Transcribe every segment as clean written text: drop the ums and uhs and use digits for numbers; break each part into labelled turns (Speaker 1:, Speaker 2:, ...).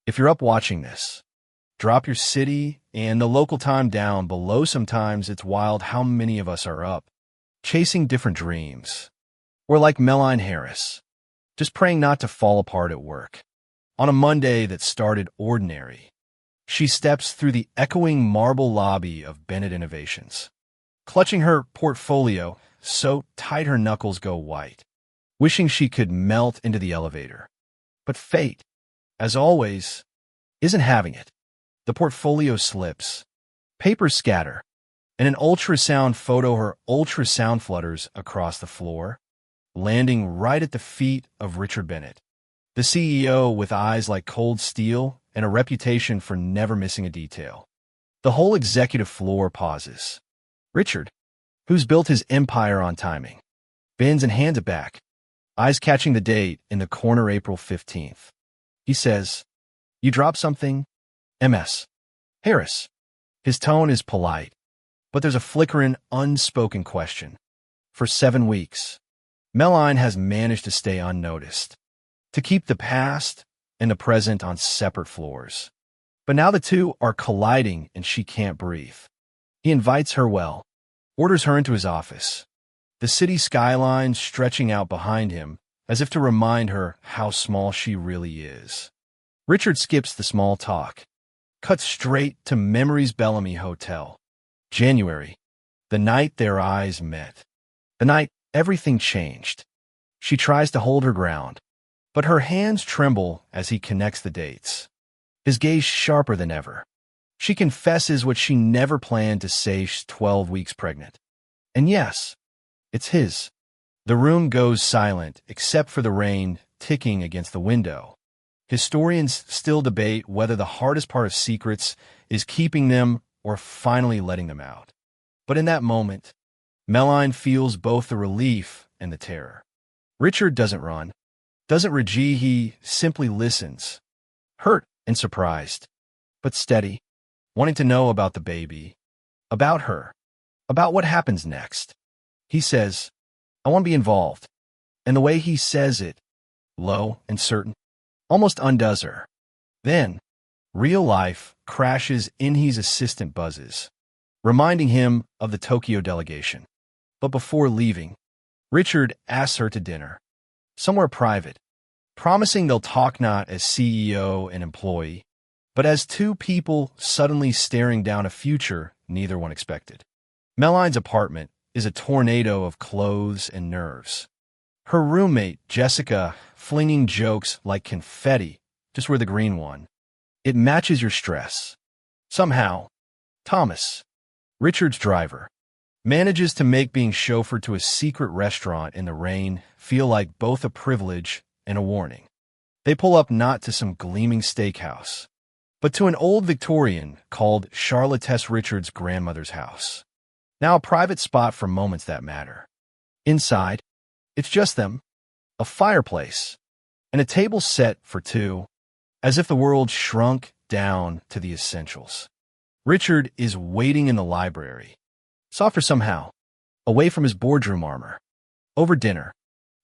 Speaker 1: If you're up watching this, drop your city and the local time down below. Sometimes it's wild how many of us are up, chasing different dreams. Or like Melanie Harris, just praying not to fall apart at work. On a Monday that started ordinary, she steps through the echoing marble lobby of Bennett Innovations, clutching her portfolio so tight her knuckles go white, wishing she could melt into the elevator. But fate, as always, isn't having it. The portfolio slips, papers scatter, and an ultrasound photo, her ultrasound flutters across the floor, landing right at the feet of Richard Bennett, the CEO with eyes like cold steel and a reputation for never missing a detail. The whole executive floor pauses. Richard, who's built his empire on timing, bends and hands it back, eyes catching the date in the corner, April 15th. He says, "You dropped something? MS. Harris." His tone is polite, but there's a flickering, unspoken question. For 7 weeks, Melanie has managed to stay unnoticed, to keep the past and the present on separate floors. But now the two are colliding and she can't breathe. He invites her orders her into his office, the city skyline stretching out behind him as if to remind her how small she really is. Richard skips the small talk, cuts straight to Memories Bellamy Hotel. January, the night their eyes met. The night everything changed. She tries to hold her ground, but her hands tremble as he connects the dates, his gaze sharper than ever. She confesses what she never planned to say: she's 12 weeks pregnant. And yes, it's his. The room goes silent except for the rain ticking against the window. Historians still debate whether the hardest part of secrets is keeping them or finally letting them out. But in that moment, Melanie feels both the relief and the terror. Richard doesn't run, doesn't reject, he simply listens, hurt and surprised, but steady, wanting to know about the baby, about her, about what happens next. He says, "I want to be involved." And the way he says it, low and certain, almost undoes her. Then, real life crashes in. His assistant buzzes, reminding him of the Tokyo delegation. But before leaving, Richard asks her to dinner, somewhere private, promising they'll talk not as CEO and employee, but as two people suddenly staring down a future neither one expected. Melanie's apartment is a tornado of clothes and nerves. Her roommate, Jessica, flinging jokes like confetti, just wear the green one. It matches your stress. Somehow, Thomas, Richard's driver, manages to make being chauffeured to a secret restaurant in the rain feel like both a privilege and a warning. They pull up not to some gleaming steakhouse, but to an old Victorian called Charlotte Richard's grandmother's house. Now a private spot for moments that matter. Inside, it's just them, a fireplace, and a table set for two, as if the world shrunk down to the essentials. Richard is waiting in the library, softer somehow, away from his boardroom armor. Over dinner,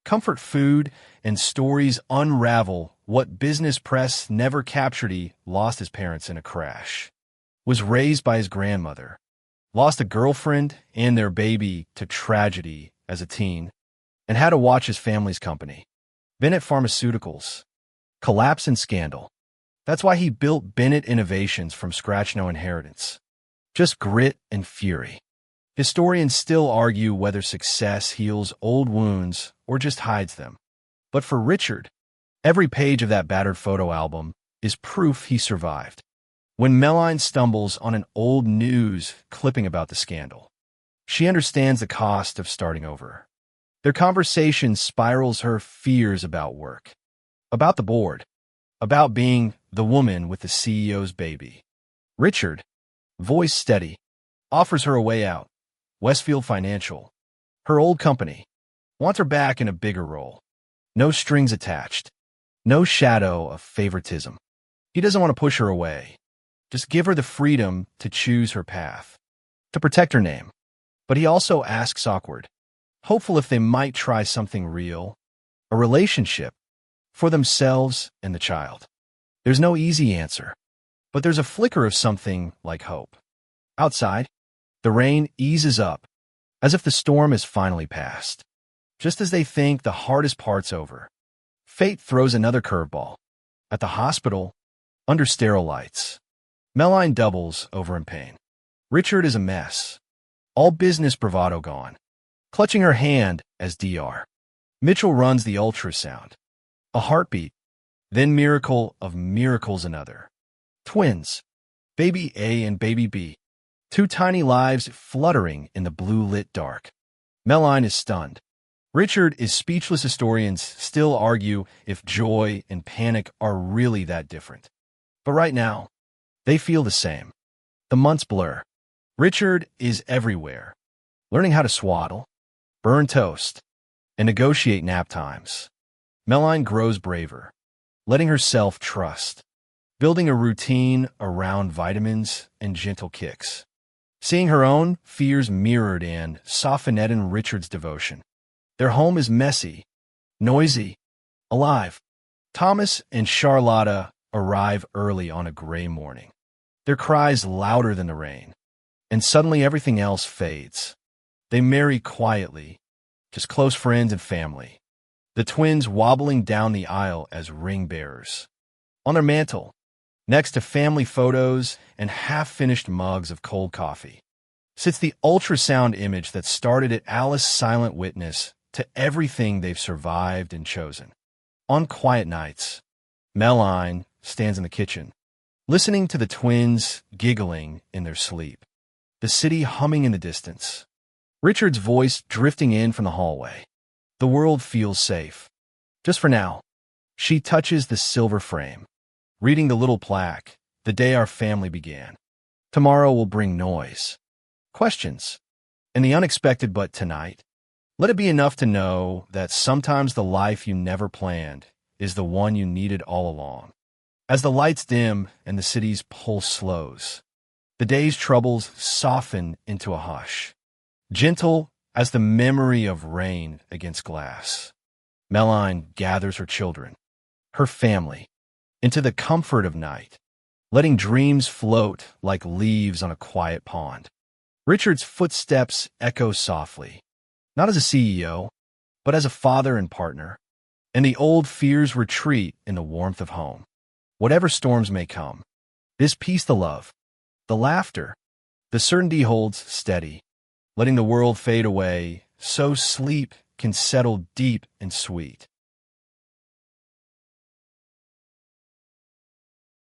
Speaker 1: comfort food and stories unravel what business press never captured. He lost his parents in a crash, was raised by his grandmother, lost a girlfriend and their baby to tragedy as a teen, and had to watch his family's company, Bennett Pharmaceuticals, collapse and scandal. That's why he built Bennett Innovations from scratch, no inheritance, just grit and fury. Historians still argue whether success heals old wounds or just hides them. But for Richard, every page of that battered photo album is proof he survived. When Melanie stumbles on an old news clipping about the scandal, she understands the cost of starting over. Their conversation spirals her fears about work, about the board, about being the woman with the CEO's baby. Richard, voice steady, offers her a way out. Westfield Financial, her old company, wants her back in a bigger role. No strings attached, no shadow of favoritism. He doesn't want to push her away. Just give her the freedom to choose her path, to protect her name. But he also asks awkward, hopeful if they might try something real, a relationship, for themselves and the child. There's no easy answer, but there's a flicker of something like hope. Outside, the rain eases up, as if the storm has finally passed. Just as they think the hardest part's over, fate throws another curveball. At the hospital, under sterile lights, Melline doubles over in pain. Richard is a mess, all business bravado gone, clutching her hand as Dr. Mitchell runs the ultrasound. A heartbeat, then miracle of miracles another. Twins, baby A and baby B, two tiny lives fluttering in the blue-lit dark. Melline is stunned. Richard is speechless. Historians still argue if joy and panic are really that different. But right now, they feel the same. The months blur. Richard is everywhere, learning how to swaddle, burn toast, and negotiate nap times. Melline grows braver, letting herself trust, building a routine around vitamins and gentle kicks. Seeing her own fears mirrored and softened in Richard's devotion. Their home is messy, noisy, alive. Thomas and Charlotta arrive early on a gray morning, their cries louder than the rain, and suddenly everything else fades. They marry quietly, just close friends and family, the twins wobbling down the aisle as ring bearers. On their mantle, next to family photos and half-finished mugs of cold coffee, sits the ultrasound image that started at Alice's silent witness to everything they've survived and chosen. On quiet nights, Melline stands in the kitchen, listening to the twins giggling in their sleep, the city humming in the distance, Richard's voice drifting in from the hallway. The world feels safe. Just for now. She touches the silver frame, reading the little plaque, "The day our family began. Tomorrow will bring noise, questions, and the unexpected, but tonight, let it be enough to know that sometimes the life you never planned is the one you needed all along." As the lights dim and the city's pulse slows, the day's troubles soften into a hush, gentle as the memory of rain against glass. Melline gathers her children, her family, into the comfort of night, letting dreams float like leaves on a quiet pond. Richard's footsteps echo softly, not as a CEO, but as a father and partner, and the old fears retreat in the warmth of home. Whatever storms may come, this peace, the love, the laughter, the certainty holds steady, letting the world fade away so sleep can settle deep and sweet.